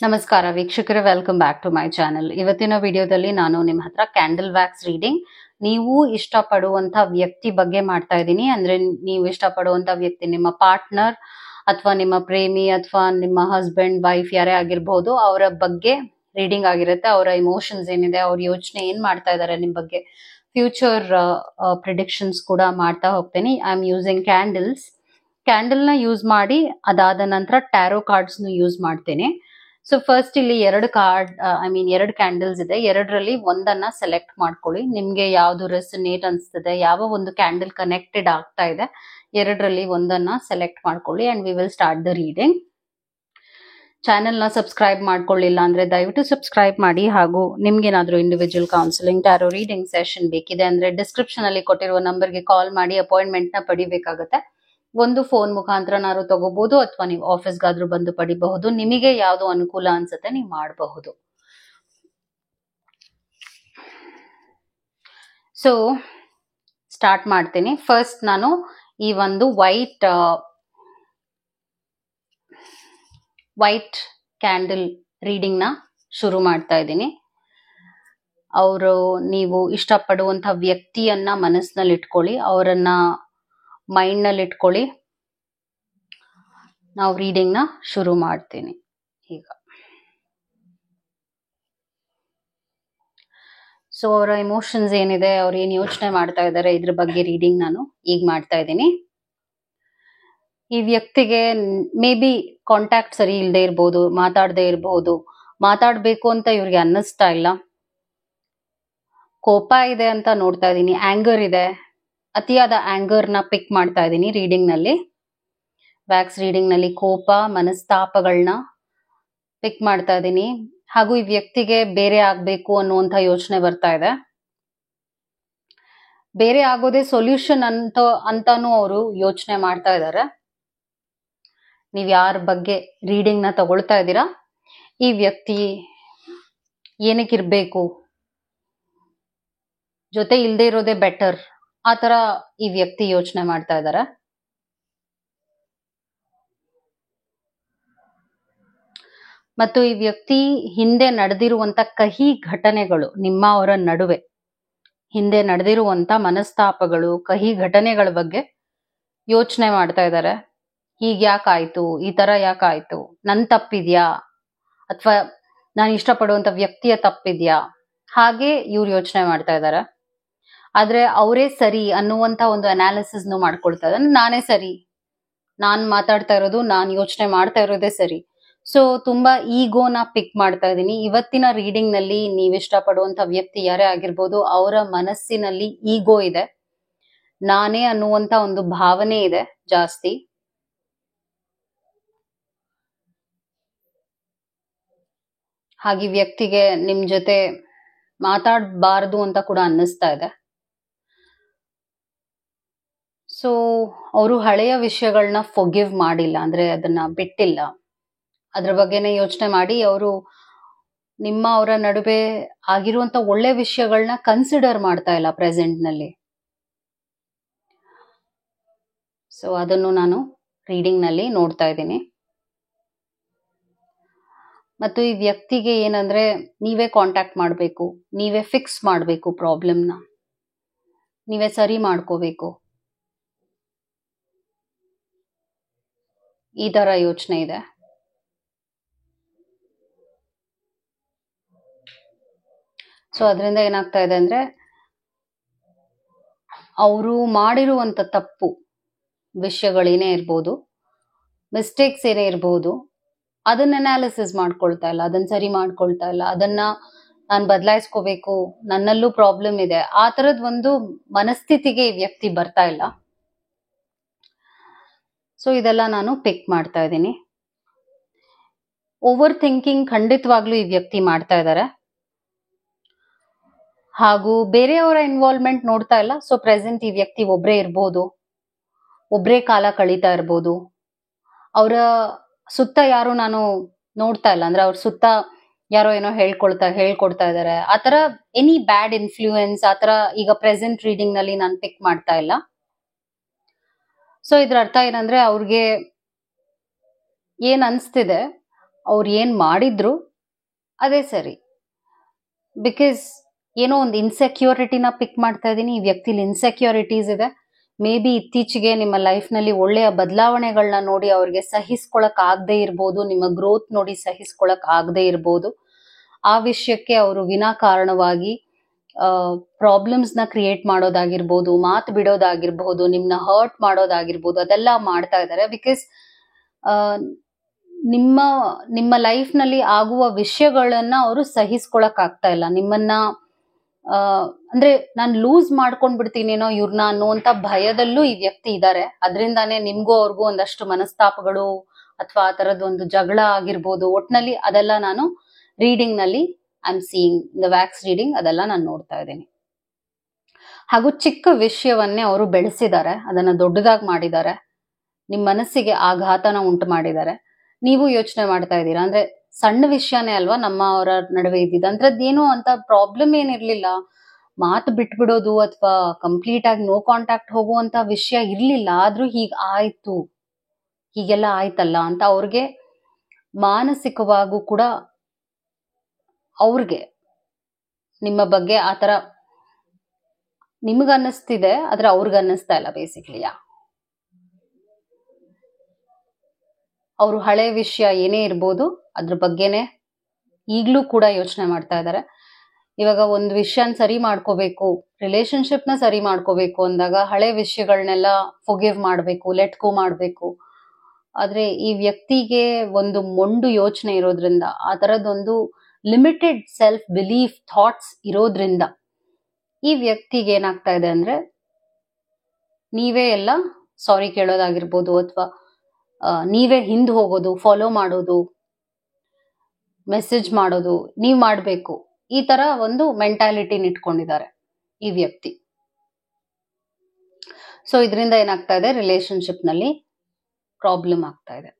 ನಮಸ್ಕಾರ ವೀಕ್ಷಕರೇ, welcome back to my channel. ಇವತ್ತಿನ ವಿಡಿಯೋದಲ್ಲಿ ನಾನು ನಿಮ್ಮ ಹತ್ರ ಕ್ಯಾಂಡಲ್ ವ್ಯಾಕ್ಸ್ ರೀಡಿಂಗ್ ನೀವು ಇಷ್ಟಪಡುವಂತ ವ್ಯಕ್ತಿ ಬಗ್ಗೆ ಮಾಡ್ತಾ ಇದ್ದೀನಿ. ಅಂದ್ರೆ ನೀವು ಇಷ್ಟಪಡುವಂತ ವ್ಯಕ್ತಿ ನಿಮ್ಮ ಪಾರ್ಟ್ನರ್ ಅಥವಾ ನಿಮ್ಮ ಪ್ರೇಮಿ ಅಥವಾ ನಿಮ್ಮ ಹಸ್ಬೆಂಡ್ ವೈಫ್ ಯಾರೇ ಆಗಿರ್ಬೋದು, ಅವರ ಬಗ್ಗೆ ರೀಡಿಂಗ್ ಆಗಿರುತ್ತೆ. ಅವರ ಇಮೋಷನ್ಸ್ ಏನಿದೆ, ಅವ್ರ ಯೋಚನೆ ಏನ್ ಮಾಡ್ತಾ ಇದ್ದಾರೆ ನಿಮ್ ಬಗ್ಗೆ, ಫ್ಯೂಚರ್ ಪ್ರಿಡಿಕ್ಷನ್ಸ್ ಕೂಡ ಮಾಡ್ತಾ ಹೋಗ್ತೀನಿ. ಐ ಆಮ್ ಯೂಸಿಂಗ್ ಕ್ಯಾಂಡಲ್ ನ ಯೂಸ್ ಮಾಡಿ ಅದಾದ ನಂತರ ಟ್ಯಾರೋ ಕಾರ್ಡ್ಸ್ ಯೂಸ್ ಮಾಡ್ತೀನಿ. ಸೊ ಫಸ್ಟ್ ಇಲ್ಲಿ ಎರಡು ಕ್ಯಾಂಡಲ್ಸ್ ಇದೆ. ಎರಡರಲ್ಲಿ ಒಂದನ್ನ ಸೆಲೆಕ್ಟ್ ಮಾಡ್ಕೊಳ್ಳಿ. ನಿಮ್ಗೆ ಯಾವ್ದು ರೆಸನೇಟ್ ಅನ್ಸ್ತದೆ, ಯಾವ ಒಂದು ಕ್ಯಾಂಡಲ್ ಕನೆಕ್ಟೆಡ್ ಆಗ್ತಾ ಇದೆ, ಎರಡರಲ್ಲಿ ಒಂದನ್ನ ಸೆಲೆಕ್ಟ್ ಮಾಡ್ಕೊಳ್ಳಿ and we will start the reading. Channel ನ ಸಬ್ಸ್ಕ್ರೈಬ್ ಮಾಡ್ಕೊಳ್ಳಿಲ್ಲ ಅಂದ್ರೆ ದಯವಿಟ್ಟು ಸಬ್ಸ್ಕ್ರೈಬ್ ಮಾಡಿ. ಹಾಗೂ ನಿಮ್ಗೇನಾದ್ರೂ individual counselling tarot reading session ಬೇಕಿದೆ ಅಂದ್ರೆ ಡಿಸ್ಕ್ರಿಪ್ಷನ್ ಅಲ್ಲಿ ಕೊಟ್ಟಿರುವ ನಂಬರ್ಗೆ ಕಾಲ್ ಮಾಡಿ ಅಪಾಯಿಂಟ್ಮೆಂಟ್ ನ ಪಡಿಬೇಕಾಗುತ್ತೆ. ಒಂದು ಫೋನ್ ಮುಖಾಂತರನಾದ್ರು ತಗೋಬಹುದು ಅಥವಾ ನೀವು ಆಫೀಸ್ಗಾದ್ರೂ ಬಂದು ಪಡಿಬಹುದು. ನಿಮಗೆ ಯಾವ್ದು ಅನುಕೂಲ ಅನ್ಸುತ್ತೆ ನೀವು ಮಾಡಬಹುದು. ಸೊ ಸ್ಟಾರ್ಟ್ ಮಾಡ್ತೀನಿ. ಫಸ್ಟ್ ನಾನು ಈ ಒಂದು ವೈಟ್ ಕ್ಯಾಂಡಲ್ ರೀಡಿಂಗ್ ನ ಶುರು ಮಾಡ್ತಾ ಇದ್ದೀನಿ. ನೀವು ಇಷ್ಟಪಡುವಂತ ವ್ಯಕ್ತಿಯನ್ನ ಮನಸ್ಸಿನಲ್ಲಿ ಇಟ್ಕೊಳ್ಳಿ, ಅವರನ್ನ ಮೈಂಡ್ ನಲ್ಲಿ ಇಟ್ಕೊಳ್ಳಿ. ನಾವು ರೀಡಿಂಗ್ ನ ಶುರು ಮಾಡ್ತೀನಿ ಈಗ. ಸೊ ಅವರ ಎಮೋಷನ್ಸ್ ಏನಿದೆ, ಅವ್ರು ಏನ್ ಯೋಚನೆ ಮಾಡ್ತಾ ಇದ್ದಾರೆ, ಇದ್ರ ಬಗ್ಗೆ ರೀಡಿಂಗ್ ನಾನು ಈಗ ಮಾಡ್ತಾ ಇದ್ದೀನಿ. ಈ ವ್ಯಕ್ತಿಗೆ ಮೇ ಬಿ ಕಾಂಟ್ಯಾಕ್ಟ್ ಸರಿ ಇಲ್ಲದೆ ಇರ್ಬೋದು, ಮಾತಾಡದೆ ಇರಬಹುದು, ಮಾತಾಡ್ಬೇಕು ಅಂತ ಇವ್ರಿಗೆ ಅನ್ನಿಸ್ತಾ ಇಲ್ಲ. ಕೋಪ ಇದೆ ಅಂತ ನೋಡ್ತಾ ಇದ್ದೀನಿ, ಆಂಗರ್ ಇದೆ, ಅತಿಯಾದ ಆಂಗರ್ ನ ಪಿಕ್ ಮಾಡ್ತಾ ಇದ್ದೀನಿ ರೀಡಿಂಗ್ ನಲ್ಲಿ. ವ್ಯಾಕ್ಸ್ ರೀಡಿಂಗ್ ನಲ್ಲಿ ಕೋಪ, ಮನಸ್ತಾಪಗಳನ್ನ ಪಿಕ್ ಮಾಡ್ತಾ ಇದ್ದೀನಿ. ಹಾಗೂ ಈ ವ್ಯಕ್ತಿಗೆ ಬೇರೆ ಆಗ್ಬೇಕು ಅನ್ನುವಂತ ಯೋಚನೆ ಬರ್ತಾ ಇದೆ. ಬೇರೆ ಆಗೋದೇ ಸೊಲ್ಯೂಷನ್ ಅಂತಾನು ಅವರು ಯೋಚನೆ ಮಾಡ್ತಾ ಇದ್ದಾರೆ. ನೀವ್ ಯಾರ ಬಗ್ಗೆ ರೀಡಿಂಗ್ ನ ತಗೊಳ್ತಾ ಇದ್ದೀರಾ, ಈ ವ್ಯಕ್ತಿ ಏನಕ್ಕಿರ್ಬೇಕು, ಜೊತೆ ಇಲ್ದೇ ಇರೋದೇ ಬೆಟರ್, ಆತರ ಈ ವ್ಯಕ್ತಿ ಯೋಚನೆ ಮಾಡ್ತಾ ಇದ್ದಾರೆ. ಮತ್ತು ಈ ವ್ಯಕ್ತಿ ಹಿಂದೆ ನಡೆದಿರುವಂತ ಕಹಿ ಘಟನೆಗಳು, ನಿಮ್ಮ ಅವರ ನಡುವೆ ಹಿಂದೆ ನಡೆದಿರುವಂತ ಮನಸ್ತಾಪಗಳು, ಕಹಿ ಘಟನೆಗಳ ಬಗ್ಗೆ ಯೋಚನೆ ಮಾಡ್ತಾ ಇದ್ದಾರೆ. ಹೀಗ್ ಯಾಕಾಯ್ತು, ಈ ತರ ಯಾಕಾಯ್ತು, ನನ್ ತಪ್ಪಿದ್ಯಾ ಅಥವಾ ನಾನು ಇಷ್ಟಪಡುವಂತ ವ್ಯಕ್ತಿಯ ತಪ್ಪಿದ್ಯಾ, ಹಾಗೆ ಇವ್ರು ಯೋಚನೆ ಮಾಡ್ತಾ ಇದ್ದಾರೆ. ಆದ್ರೆ ಅವರೇ ಸರಿ ಅನ್ನುವಂತ ಒಂದು ಅನಾಲಿಸಿಸ್ ಮಾಡ್ಕೊಳ್ತಾ ಇದ್ದಾರೆ. ನಾನೇ ಸರಿ, ನಾನ್ ಮಾತಾಡ್ತಾ ಇರೋದು, ನಾನ್ ಯೋಚನೆ ಮಾಡ್ತಾ ಇರೋದೇ ಸರಿ. ಸೊ ತುಂಬಾ ಈಗೋನ ಪಿಕ್ ಮಾಡ್ತಾ ಇದ್ದೀನಿ. ಇವತ್ತಿನ ರೀಡಿಂಗ್ ನಲ್ಲಿ ನೀವ್ ಇಷ್ಟಪಡುವಂತ ವ್ಯಕ್ತಿ ಯಾರೇ ಆಗಿರ್ಬೋದು, ಅವರ ಮನಸ್ಸಿನಲ್ಲಿ ಈಗೋ ಇದೆ, ನಾನೇ ಅನ್ನುವಂತ ಒಂದು ಭಾವನೆ ಇದೆ ಜಾಸ್ತಿ. ಹಾಗೆ ವ್ಯಕ್ತಿಗೆ ನಿಮ್ ಜೊತೆ ಮಾತಾಡಬಾರದು ಅಂತ ಕೂಡ ಅನ್ನಿಸ್ತಾ ಇದೆ. ಸೊ ಅವರು ಹಳೆಯ ವಿಷಯಗಳನ್ನ ಫೊಗಿವ್ ಮಾಡಿಲ್ಲ, ಅಂದ್ರೆ ಅದನ್ನ ಬಿಟ್ಟಿಲ್ಲ, ಅದ್ರ ಬಗ್ಗೆನೇ ಯೋಚನೆ ಮಾಡಿ ಅವರು ನಿಮ್ಮ ಅವರ ನಡುವೆ ಆಗಿರುವಂತ ಒಳ್ಳೆ ವಿಷಯಗಳನ್ನ ಕನ್ಸಿಡರ್ ಮಾಡ್ತಾ ಇಲ್ಲ ಪ್ರೆಸೆಂಟ್ ನಲ್ಲಿ. ಸೊ ಅದನ್ನು ನಾನು ರೀಡಿಂಗ್ ನಲ್ಲಿ ನೋಡ್ತಾ ಇದ್ದೀನಿ. ಮತ್ತು ಈ ವ್ಯಕ್ತಿಗೆ ಏನಂದ್ರೆ ನೀವೇ ಕಾಂಟ್ಯಾಕ್ಟ್ ಮಾಡ್ಬೇಕು, ನೀವೇ ಫಿಕ್ಸ್ ಮಾಡ್ಬೇಕು, ಪ್ರಾಬ್ಲಮ್ನ ನೀವೇ ಸರಿ ಮಾಡ್ಕೋಬೇಕು, ಈ ತರ ಯೋಚನೆ ಇದೆ. ಸೊ ಅದರಿಂದ ಏನಾಗ್ತಾ ಇದೆ ಅಂದ್ರೆ ಅವರು ಮಾಡಿರುವಂತ ತಪ್ಪು ವಿಷಯಗಳೇನೇ ಇರ್ಬೋದು, ಮಿಸ್ಟೇಕ್ಸ್ ಏನೇ ಇರ್ಬೋದು, ಅದನ್ನ ಅನಾಲಿಸಿಸ್ ಮಾಡ್ಕೊಳ್ತಾ ಇಲ್ಲ, ಅದನ್ನ ಸರಿ ಮಾಡ್ಕೊಳ್ತಾ ಇಲ್ಲ, ಅದನ್ನ ನಾನು ಬದಲಾಯಿಸ್ಕೋಬೇಕು, ನನ್ನಲ್ಲೂ ಪ್ರಾಬ್ಲಮ್ ಇದೆ, ಆ ತರದ್ ಒಂದು ಮನಸ್ಥಿತಿಗೆ ಈ ವ್ಯಕ್ತಿ ಬರ್ತಾ ಇಲ್ಲ. ಸೊ ಇದೆಲ್ಲ ನಾನು ಪಿಕ್ ಮಾಡ್ತಾ ಇದ್ದೀನಿ. ಓವರ್ ಥಿಂಕಿಂಗ್ ಖಂಡಿತವಾಗ್ಲೂ ಈ ವ್ಯಕ್ತಿ ಮಾಡ್ತಾ ಇದ್ದಾರೆ. ಹಾಗೂ ಬೇರೆಯವರ ಇನ್ವಾಲ್ವ್ಮೆಂಟ್ ನೋಡ್ತಾ ಇಲ್ಲ. ಸೊ ಪ್ರೆಸೆಂಟ್ ಈ ವ್ಯಕ್ತಿ ಒಬ್ರೇ ಇರ್ಬೋದು, ಒಬ್ರೇ ಕಾಲ ಕಳೀತಾ ಇರ್ಬೋದು. ಅವರ ಸುತ್ತ ಯಾರು ನಾನು ನೋಡ್ತಾ ಇಲ್ಲ, ಅಂದ್ರೆ ಅವ್ರ ಸುತ್ತ ಯಾರೋ ಏನೋ ಹೇಳ್ಕೊಡ್ತಾ ಇದ್ದಾರೆ, ಆತರ ಎನಿ ಬ್ಯಾಡ್ ಇನ್ಫ್ಲೂಯೆನ್ಸ್ ಆತರ ಈಗ ಪ್ರೆಸೆಂಟ್ ರೀಡಿಂಗ್ ನಲ್ಲಿ ನಾನು ಪಿಕ್ ಮಾಡ್ತಾ ಇಲ್ಲ. ಸೊ ಇದ್ರ ಅರ್ಥ ಏನಂದ್ರೆ ಅವ್ರಿಗೆ ಏನ್ ಅನ್ಸ್ತಿದೆ, ಅವ್ರು ಏನ್ ಮಾಡಿದ್ರು ಅದೇ ಸರಿ. ಬಿಕಾಸ್ ಏನೋ ಒಂದು ಇನ್ಸೆಕ್ಯೂರಿಟಿನ ಪಿಕ್ ಮಾಡ್ತಾ ಇದ್ದೀನಿ. ಈ ವ್ಯಕ್ತಿಲಿ ಇನ್ಸೆಕ್ಯೂರಿಟೀಸ್ ಇದೆ. ಮೇ ಬಿ ಇತ್ತೀಚೆಗೆ ನಿಮ್ಮ ಲೈಫ್ ನಲ್ಲಿ ಒಳ್ಳೆಯ ಬದಲಾವಣೆಗಳನ್ನ ನೋಡಿ ಅವ್ರಿಗೆ ಸಹಿಸ್ಕೊಳಕ್ ಆಗದೆ ಇರ್ಬೋದು, ನಿಮ್ಮ ಗ್ರೋತ್ ನೋಡಿ ಸಹಿಸ್ಕೊಳಕ್ ಆಗದೆ ಇರ್ಬೋದು. ಆ ವಿಷಯಕ್ಕೆ ಅವರು ವಿನಾಕಾರಣವಾಗಿ ಪ್ರಾಬ್ಲಮ್ಸ್ ನ ಕ್ರಿಯೇಟ್ ಮಾಡೋದಾಗಿರ್ಬೋದು, ಮಾತು ಬಿಡೋದಾಗಿರ್ಬೋದು, ನಿಮ್ನ ಹರ್ಟ್ ಮಾಡೋದಾಗಿರ್ಬೋದು, ಅದೆಲ್ಲ ಮಾಡ್ತಾ ಇದ್ದಾರೆ. ಬಿಕಾಸ್ ನಿಮ್ಮ ನಿಮ್ಮ ಲೈಫ್ ನಲ್ಲಿ ಆಗುವ ವಿಷಯಗಳನ್ನ ಅವರು ಸಹಿಸ್ಕೊಳಕ್ ಆಗ್ತಾ ಇಲ್ಲ. ನಿಮ್ಮನ್ನ ಅಂದ್ರೆ ನಾನು ಲೂಸ್ ಮಾಡ್ಕೊಂಡ್ ಬಿಡ್ತೀನೇನೋ ಇವ್ರನ್ನ ಅನ್ನುವಂತ ಭಯದಲ್ಲೂ ಈ ವ್ಯಕ್ತಿ ಇದ್ದಾರೆ. ಅದರಿಂದಾನೇ ನಿಮ್ಗೂ ಅವ್ರಿಗೂ ಒಂದಷ್ಟು ಮನಸ್ತಾಪಗಳು ಅಥವಾ ಆ ತರದ್ ಒಂದು ಜಗಳ ಆಗಿರ್ಬೋದು. ಒಟ್ನಲ್ಲಿ ಅದೆಲ್ಲ ನಾನು ರೀಡಿಂಗ್ ನಲ್ಲಿ I am seeing the wax reading, ಅದೆಲ್ಲ ನಾನು ನೋಡ್ತಾ ಇದ್ದೀನಿ. ಹಾಗೂ ಚಿಕ್ಕ ವಿಷಯವನ್ನೇ ಅವರು ಬೆಳೆಸಿದ್ದಾರೆ, ಅದನ್ನ ದೊಡ್ಡದಾಗಿ ಮಾಡಿದ್ದಾರೆ, ನಿಮ್ ಮನಸ್ಸಿಗೆ ಆಘಾತನ ಉಂಟು ಮಾಡಿದ್ದಾರೆ. ನೀವು ಯೋಚನೆ ಮಾಡ್ತಾ ಇದ್ದೀರಾ, ಅಂದ್ರೆ ಸಣ್ಣ ವಿಷಯನೇ ಅಲ್ವಾ ನಮ್ಮ ಅವರ ನಡುವೆ ಇದ್ದಿದ್ದು, ಅಂಥದ್ದೇನು ಅಂತ ಪ್ರಾಬ್ಲಮ್ ಏನಿರ್ಲಿಲ್ಲ, ಮಾತು ಬಿಟ್ಬಿಡೋದು ಅಥವಾ ಕಂಪ್ಲೀಟ್ ಆಗಿ ನೋ ಕಾಂಟ್ಯಾಕ್ಟ್ ಹೋಗುವಂತ ವಿಷಯ ಇರ್ಲಿಲ್ಲ. ಆದ್ರೂ ಆಯ್ತು, ಹೀಗೆಲ್ಲ ಆಯ್ತಲ್ಲ ಅಂತ ಅವ್ರಿಗೆ ಮಾನಸಿಕವಾಗೂ ಕೂಡ ಅವ್ರಿಗೆ ನಿಮ್ಮ ಬಗ್ಗೆ ಆತರ ನಿಮಗ್ ಅನ್ನಿಸ್ತಿದೆ, ಆದ್ರೆ ಅವ್ರಿಗೆ ಅನ್ನಿಸ್ತಾ ಇಲ್ಲ. ಬೇಸಿಕ್ಲಿ ಅವರು ಹಳೆ ವಿಷಯ ಏನೇ ಇರ್ಬೋದು ಅದ್ರ ಬಗ್ಗೆನೆ ಈಗ್ಲೂ ಕೂಡ ಯೋಚನೆ ಮಾಡ್ತಾ ಇದ್ದಾರೆ. ಇವಾಗ ಒಂದು ವಿಷಯನ ಸರಿ ಮಾಡ್ಕೋಬೇಕು, ರಿಲೇಶನ್ಶಿಪ್ ನ ಸರಿ ಮಾಡ್ಕೋಬೇಕು ಅಂದಾಗ ಹಳೆ ವಿಷಯಗಳನ್ನೆಲ್ಲ ಫೊಗಿವ್ ಮಾಡ್ಬೇಕು, ಲೆಟ್ ಗೋ ಮಾಡ್ಬೇಕು. ಆದ್ರೆ ಈ ವ್ಯಕ್ತಿಗೆ ಒಂದು ಮೊಂಡು ಯೋಚನೆ ಇರೋದ್ರಿಂದ, ಆ ತರದೊಂದು ಲಿಮಿಟೆಡ್ ಸೆಲ್ಫ್ ಬಿಲೀಫ್ ಥಾಟ್ಸ್ ಇರೋದ್ರಿಂದ ಈ ವ್ಯಕ್ತಿಗೆ ಏನಾಗ್ತಾ ಇದೆ ಅಂದ್ರೆ ನೀವೇ ಎಲ್ಲ ಸಾರಿ ಕೇಳೋದಾಗಿರ್ಬೋದು, ಅಥವಾ ನೀವೇ ಹಿಂದ್ ಹೋಗೋದು, ಫಾಲೋ ಮಾಡೋದು, ಮೆಸೇಜ್ ಮಾಡೋದು, ನೀವ್ ಮಾಡ್ಬೇಕು, ಈ ತರ ಒಂದು ಮೆಂಟಾಲಿಟಿನ ಇಟ್ಕೊಂಡಿದ್ದಾರೆ ಈ ವ್ಯಕ್ತಿ. ಸೊ ಇದರಿಂದ ಏನಾಗ್ತಾ ಇದೆ, ರಿಲೇಶನ್ಶಿಪ್ ನಲ್ಲಿ ಪ್ರಾಬ್ಲಮ್ ಆಗ್ತಾ ಇದೆ.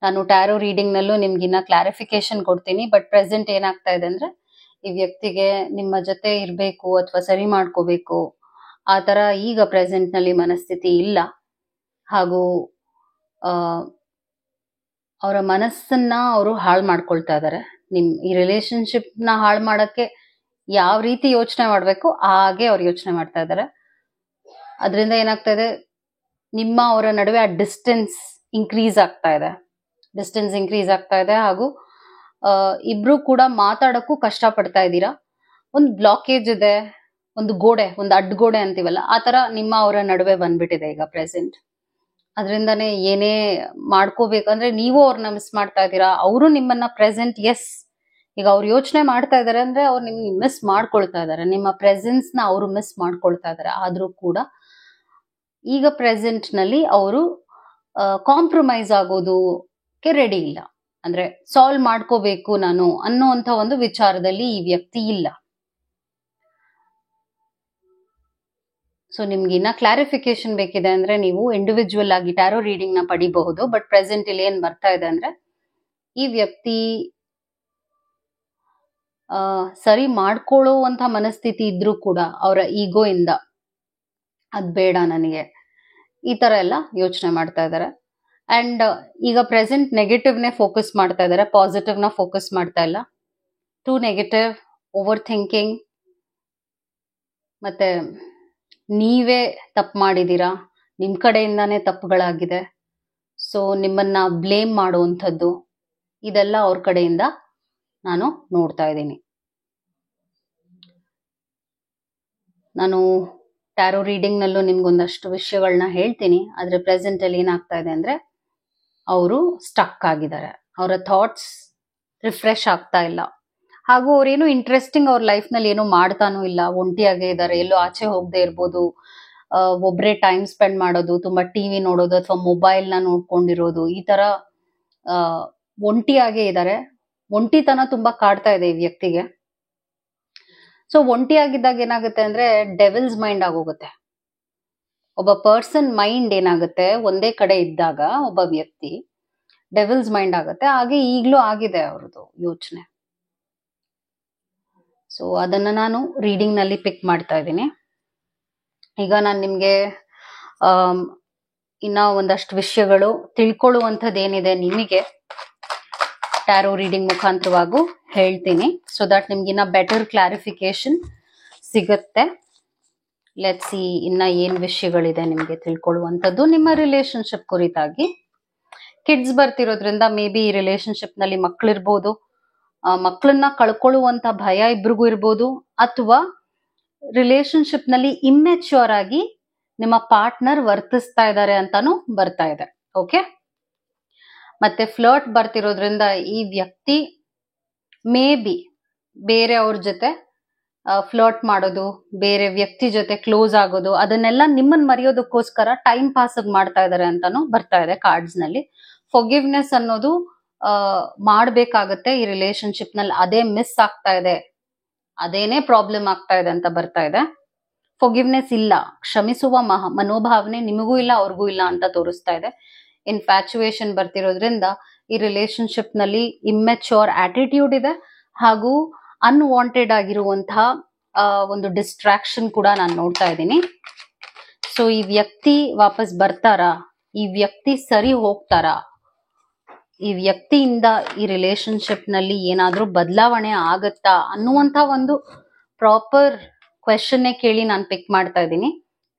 ನಾನು ಟ್ಯಾರೋ ರೀಡಿಂಗ್ ನಲ್ಲೂ ನಿಮ್ಗಿನ್ನ ಕ್ಲಾರಿಫಿಕೇಶನ್ ಕೊಡ್ತೀನಿ. ಬಟ್ ಪ್ರೆಸೆಂಟ್ ಏನಾಗ್ತಾ ಇದೆ ಅಂದ್ರೆ ಈ ವ್ಯಕ್ತಿಗೆ ನಿಮ್ಮ ಜೊತೆ ಇರ್ಬೇಕು ಅಥವಾ ಸರಿ ಮಾಡ್ಕೋಬೇಕು ಆ ತರ ಈಗ ಪ್ರೆಸೆಂಟ್ ನಲ್ಲಿ ಮನಸ್ಥಿತಿ ಇಲ್ಲ. ಹಾಗೂ ಅವರ ಮನಸ್ಸನ್ನ ಅವರು ಹಾಳು ಮಾಡ್ಕೊಳ್ತಾ ಇದ್ದಾರೆ. ಈ ರಿಲೇಶನ್ಶಿಪ್ ನ ಹಾಳು ಮಾಡಕ್ಕೆ ಯಾವ ರೀತಿ ಯೋಚನೆ ಮಾಡ್ಬೇಕು ಹಾಗೆ ಅವ್ರು ಯೋಚನೆ ಮಾಡ್ತಾ ಇದ್ದಾರೆ. ಅದರಿಂದ ಏನಾಗ್ತಾ ಇದೆ, ನಿಮ್ಮ ಅವರ ನಡುವೆ ಆ ಡಿಸ್ಟೆನ್ಸ್ ಇಂಕ್ರೀಸ್ ಆಗ್ತಾ ಇದೆ. ಹಾಗೂ ಇಬ್ರು ಕೂಡ ಮಾತಾಡಕ್ಕೂ ಕಷ್ಟ ಪಡ್ತಾ ಇದ್ದೀರಾ. ಒಂದು ಬ್ಲಾಕೇಜ್ ಇದೆ, ಒಂದು ಗೋಡೆ, ಒಂದು ಅಡ್ಗೋಡೆ ಅಂತೀವಲ್ಲ, ಆ ತರ ನಿಮ್ಮ ಅವರ ನಡುವೆ ಬಂದ್ಬಿಟ್ಟಿದೆ ಈಗ ಪ್ರೆಸೆಂಟ್. ಅದರಿಂದಾನೇ ಏನೇ ಮಾಡ್ಕೋಬೇಕಂದ್ರೆ ನೀವು ಅವ್ರನ್ನ ಮಿಸ್ ಮಾಡ್ತಾ ಇದ್ದೀರಾ, ಅವರು ನಿಮ್ಮನ್ನ ಪ್ರೆಸೆಂಟ್ ಈಗ ಅವ್ರು ಯೋಚನೆ ಮಾಡ್ತಾ ಇದಾರೆ ಅಂದ್ರೆ ಅವ್ರು ನಿಮ್ಗೆ ಮಿಸ್ ಮಾಡ್ಕೊಳ್ತಾ ಇದಾರೆ, ನಿಮ್ಮ ಪ್ರೆಸೆನ್ಸ್ ನ ಅವರು ಮಿಸ್ ಮಾಡ್ಕೊಳ್ತಾ ಇದಾರೆ. ಆದ್ರೂ ಕೂಡ ಈಗ ಪ್ರೆಸೆಂಟ್ ನಲ್ಲಿ ಅವರು ಕಾಂಪ್ರಮೈಸ್ ಆಗೋದಕ್ಕೆ ರೆಡಿ ಇಲ್ಲ. ಅಂದ್ರೆ ಸಾಲ್ವ್ ಮಾಡ್ಕೋಬೇಕು ನಾನು ಅನ್ನೋಂಥ ಒಂದು ವಿಚಾರದಲ್ಲಿ ಈ ವ್ಯಕ್ತಿ ಇಲ್ಲ. ಸೊ ನಿಮ್ಗೆ ಇನ್ನ ಕ್ಲಾರಿಫಿಕೇಶನ್ ಬೇಕಿದೆ ಅಂದ್ರೆ ನೀವು ಇಂಡಿವಿಜುವಲ್ ಆಗಿ ಟ್ಯಾರೋ ರೀಡಿಂಗ್ ನ ಪಡಿಬಹುದು. ಬಟ್ ಪ್ರೆಸೆಂಟ್ ಇಲ್ಲಿ ಏನ್ ಬರ್ತಾ ಇದೆ ಅಂದ್ರೆ ಈ ವ್ಯಕ್ತಿ ಸರಿ ಮಾಡ್ಕೊಳ್ಳುವಂತ ಮನಸ್ಥಿತಿ ಇದ್ರೂ ಕೂಡ ಅವರ ಈಗೋ ಇಂದ ಅದ್ ಬೇಡ ನನಗೆ, ಈ ತರ ಎಲ್ಲ ಯೋಚನೆ ಮಾಡ್ತಾ ಇದ್ದಾರೆ. ಅಂಡ್ ಈಗ ಪ್ರೆಸೆಂಟ್ ನೆಗೆಟಿವ್ ನೇ ಫೋಕಸ್ ಮಾಡ್ತಾ ಇದ್ದಾರೆ, ಪಾಸಿಟಿವ್ ನ ಫೋಕಸ್ ಮಾಡ್ತಾ ಇಲ್ಲ. ಟು ನೆಗೆಟಿವ್, ಓವರ್ ಥಿಂಕಿಂಗ್, ಮತ್ತೆ ನೀವೇ ತಪ್ಪು ಮಾಡಿದೀರಾ, ನಿಮ್ ಕಡೆಯಿಂದಾನೇ ತಪ್ಪುಗಳಾಗಿದೆ, ಸೊ ನಿಮ್ಮನ್ನ ಬ್ಲೇಮ್ ಮಾಡುವಂಥದ್ದು, ಇದೆಲ್ಲ ಅವ್ರ ಕಡೆಯಿಂದ ನಾನು ನೋಡ್ತಾ ಇದ್ದೀನಿ. ನಾನು ಟ್ಯಾರೋ ರೀಡಿಂಗ್ ನಲ್ಲೂ ನಿಮ್ಗೊಂದಷ್ಟು ವಿಷಯಗಳನ್ನ ಹೇಳ್ತೀನಿ. ಆದ್ರೆ ಪ್ರೆಸೆಂಟ್ ಅಲ್ಲಿ ಏನಾಗ್ತಾ ಇದೆ ಅಂದ್ರೆ ಅವರು ಸ್ಟಕ್ ಆಗಿದ್ದಾರೆ, ಅವರ ಥಾಟ್ಸ್ ರಿಫ್ರೆಶ್ ಆಗ್ತಾ ಇಲ್ಲ. ಹಾಗೂ ಅವ್ರೇನು ಇಂಟ್ರೆಸ್ಟಿಂಗ್ ಅವ್ರ ಲೈಫ್ ನಲ್ಲಿ ಏನು ಮಾಡ್ತಾನೂ ಇಲ್ಲ, ಒಂಟಿಯಾಗೇ ಇದ್ದಾರೆ. ಎಲ್ಲೋ ಆಚೆ ಹೋಗದೆ ಇರ್ಬೋದು, ಒಬ್ರೇ ಟೈಮ್ ಸ್ಪೆಂಡ್ ಮಾಡೋದು, ತುಂಬಾ ಟಿವಿ ನೋಡೋದು ಅಥವಾ ಮೊಬೈಲ್ ನ ನೋಡ್ಕೊಂಡಿರೋದು, ಈ ತರ ಒಂಟಿಯಾಗೇ ಇದ್ದಾರೆ. ಒಂಟಿತನ ತುಂಬಾ ಕಾಡ್ತಾ ಇದೆ ಈ ವ್ಯಕ್ತಿಗೆ. ಸೊ ಒಂಟಿಯಾಗಿದ್ದಾಗ ಏನಾಗುತ್ತೆ ಅಂದ್ರೆ ಡೆವಿಲ್ಸ್ ಮೈಂಡ್ ಆಗೋಗುತ್ತೆ. ಒಬ್ಬ ಪರ್ಸನ್ ಮೈಂಡ್ ಏನಾಗುತ್ತೆ, ಒಂದೇ ಕಡೆ ಇದ್ದಾಗ ಒಬ್ಬ ವ್ಯಕ್ತಿ ಡೆವಿಲ್ಸ್ ಮೈಂಡ್ ಆಗುತ್ತೆ. ಹಾಗೆ ಈಗ್ಲೂ ಆಗಿದೆ ಅವ್ರದ್ದು ಯೋಚನೆ. ಸೊ ಅದನ್ನ ನಾನು ರೀಡಿಂಗ್ ನಲ್ಲಿ ಪಿಕ್ ಮಾಡ್ತಾ ಇದ್ದೀನಿ. ಈಗ ನಾನು ನಿಮ್ಗೆ ಇನ್ನ ಒಂದಷ್ಟು ವಿಷಯಗಳು ತಿಳ್ಕೊಳ್ಳುವಂಥದ್ದು ಏನಿದೆ ನಿಮಗೆ, ಟ್ಯಾರೋ ರೀಡಿಂಗ್ ಮುಖಾಂತರವಾಗೂ ಹೇಳ್ತೀನಿ, ಸೊ ದಟ್ ನಿಮ್ಗಿನ್ನ ಬೆಟರ್ ಕ್ಲಾರಿಫಿಕೇಶನ್ ಸಿಗುತ್ತೆ. ಲೆಟ್ಸ್ ಸಿ ಇನ್ನ ಏನ್ ವಿಷಯಗಳಿದೆ ನಿಮ್ಗೆ ತಿಳ್ಕೊಳ್ಳುವಂಥದ್ದು ನಿಮ್ಮ ರಿಲೇಶನ್ಶಿಪ್ ಕುರಿತಾಗಿ. ಕಿಡ್ಸ್ ಬರ್ತಿರೋದ್ರಿಂದ ಮೇ ಬಿ ಈ ರಿಲೇಶನ್ಶಿಪ್ ನಲ್ಲಿ ಮಕ್ಳಿರ್ಬೋದು, ಮಕ್ಕಳನ್ನ ಕಳ್ಕೊಳ್ಳುವಂತ ಭಯ ಇಬ್ರಿಗೂ ಇರ್ಬೋದು, ಅಥವಾ ರಿಲೇಶನ್ಶಿಪ್ ನಲ್ಲಿ ಇಮ್ಮೆಚ್ಯೂರ್ ಆಗಿ ನಿಮ್ಮ ಪಾರ್ಟ್ನರ್ ವರ್ತಿಸ್ತಾ ಇದ್ದಾರೆ ಅಂತಾನು ಬರ್ತಾ ಇದೆ. ಓಕೆ, ಮತ್ತೆ ಫ್ಲರ್ಟ್ ಬರ್ತಿರೋದ್ರಿಂದ ಈ ವ್ಯಕ್ತಿ ಮೇ ಬಿ ಬೇರೆ ಅವ್ರ ಜೊತೆ ಫ್ಲರ್ಟ್ ಮಾಡೋದು, ಬೇರೆ ವ್ಯಕ್ತಿ ಜೊತೆ ಕ್ಲೋಸ್ ಆಗೋದು, ಅದನ್ನೆಲ್ಲ ನಿಮ್ಮನ್ನ ಮರೆಯೋದಕ್ಕೋಸ್ಕರ ಟೈಮ್ ಪಾಸ್ ಮಾಡ್ತಾ ಇದಾರೆ ಅಂತಾನು ಬರ್ತಾ ಇದೆ ಕಾರ್ಡ್ಸ್ ನಲ್ಲಿ. ಫಾರ್ಗಿವ್ನೆಸ್ ಅನ್ನೋದು ಮಾಡ್ಬೇಕಾಗತ್ತೆ ಈ ರಿಲೇಶನ್ಶಿಪ್ ನಲ್ಲಿ, ಅದೇ ಮಿಸ್ ಆಗ್ತಾ ಇದೆ, ಅದೇನೇ ಪ್ರಾಬ್ಲಮ್ ಆಗ್ತಾ ಇದೆ ಅಂತ ಬರ್ತಾ ಇದೆ. ಫಾರ್ಗಿವ್ನೆಸ್ ಇಲ್ಲ, ಕ್ಷಮಿಸುವ ಮನೋಭಾವನೆ ನಿಮಗೂ ಇಲ್ಲ ಅವ್ರಿಗೂ ಇಲ್ಲ ಅಂತ ತೋರಿಸ್ತಾ ಇದೆ. ಇನ್ಫ್ಯಾಚುಯೇಷನ್ ಬರ್ತಿರೋದ್ರಿಂದ ಈ ರಿಲೇಶನ್ಶಿಪ್ ನಲ್ಲಿ ಇಮ್ಮೆಚ್ಯೂರ್ ಆಟಿಟ್ಯೂಡ್ ಇದೆ, ಹಾಗೂ ಅನ್ವಾಂಟೆಡ್ ಆಗಿರುವಂತಹ ಒಂದು ಡಿಸ್ಟ್ರಾಕ್ಷನ್ ಕೂಡ ನಾನು ನೋಡ್ತಾ ಇದ್ದೀನಿ. ಸೊ ಈ ವ್ಯಕ್ತಿ ವಾಪಸ್ ಬರ್ತಾರಾ, ಈ ವ್ಯಕ್ತಿ ಸರಿ ಹೋಗ್ತಾರಾ, ಈ ವ್ಯಕ್ತಿಯಿಂದ ಈ ರಿಲೇಶನ್ಶಿಪ್ ನಲ್ಲಿ ಏನಾದ್ರೂ ಬದಲಾವಣೆ ಆಗತ್ತಾ ಅನ್ನುವಂತ ಒಂದು ಪ್ರಾಪರ್ ಕ್ವೆಶನ್ ಕೇಳಿ ನಾನು ಪಿಕ್ ಮಾಡ್ತಾ ಇದ್ದೀನಿ.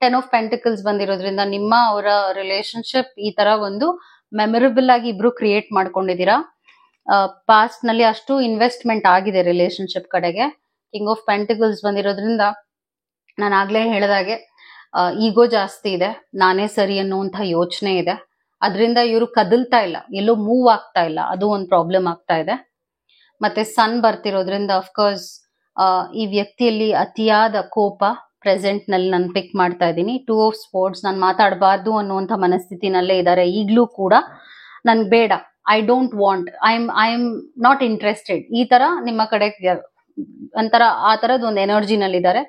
10 ಆಫ್ ಪೆಂಟಿಕಲ್ಸ್ ಬಂದಿರೋದ್ರಿಂದ ನಿಮ್ಮ ಅವರ ರಿಲೇಶನ್ಶಿಪ್ ಈ ತರ ಒಂದು ಮೆಮೊರಬಲ್ ಆಗಿ ಇಬ್ರು ಕ್ರಿಯೇಟ್ ಮಾಡ್ಕೊಂಡಿದ್ದೀರಾ. ಪಾಸ್ಟ್ ನಲ್ಲಿ ಅಷ್ಟು ಇನ್ವೆಸ್ಟ್ಮೆಂಟ್ ಆಗಿದೆ ರಿಲೇಶನ್ಶಿಪ್ ಕಡೆಗೆ. ಕಿಂಗ್ ಆಫ್ ಪೆಂಟಿಕಲ್ಸ್ ಬಂದಿರೋದ್ರಿಂದ ನಾನು ಆಗ್ಲೇ ಹೇಳಿದಾಗೆ ಈಗೋ ಜಾಸ್ತಿ ಇದೆ, ನಾನೇ ಸರಿ ಅನ್ನುವಂತ ಯೋಚನೆ ಇದೆ, ಅದರಿಂದ ಇವರು ಕದಲ್ತಾ ಇಲ್ಲ, ಎಲ್ಲೋ ಮೂವ್ ಆಗ್ತಾ ಇಲ್ಲ, ಅದು ಒಂದು ಪ್ರಾಬ್ಲಮ್ ಆಗ್ತಾ ಇದೆ. ಮತ್ತೆ ಸನ್ ಬರ್ತಿರೋದ್ರಿಂದ ಅಫ್ಕೋರ್ಸ್ ಈ ವ್ಯಕ್ತಿಯಲ್ಲಿ ಅತಿಯಾದ ಕೋಪ ಪ್ರೆಸೆಂಟ್ ನಲ್ಲಿ ನಾನು ಪಿಕ್ ಮಾಡ್ತಾ ಇದ್ದೀನಿ. 2 ಆಫ್ ಸ್ಪೋರ್ಟ್ಸ್, ನಾನು ಮಾತಾಡಬಾರ್ದು ಅನ್ನುವಂಥ ಮನಸ್ಥಿತಿನಲ್ಲೇ ಇದ್ದಾರೆ ಈಗಲೂ ಕೂಡ. ನನ್ಗೆ ಬೇಡ, I don't want, I am not interested, ಈ ತರ ನಿಮ್ಮ ಕಡೆ ಒಂಥರ ಆ ತರದ್ ಒಂದು ಎನರ್ಜಿನಲ್ಲಿ ಇದ್ದಾರೆ.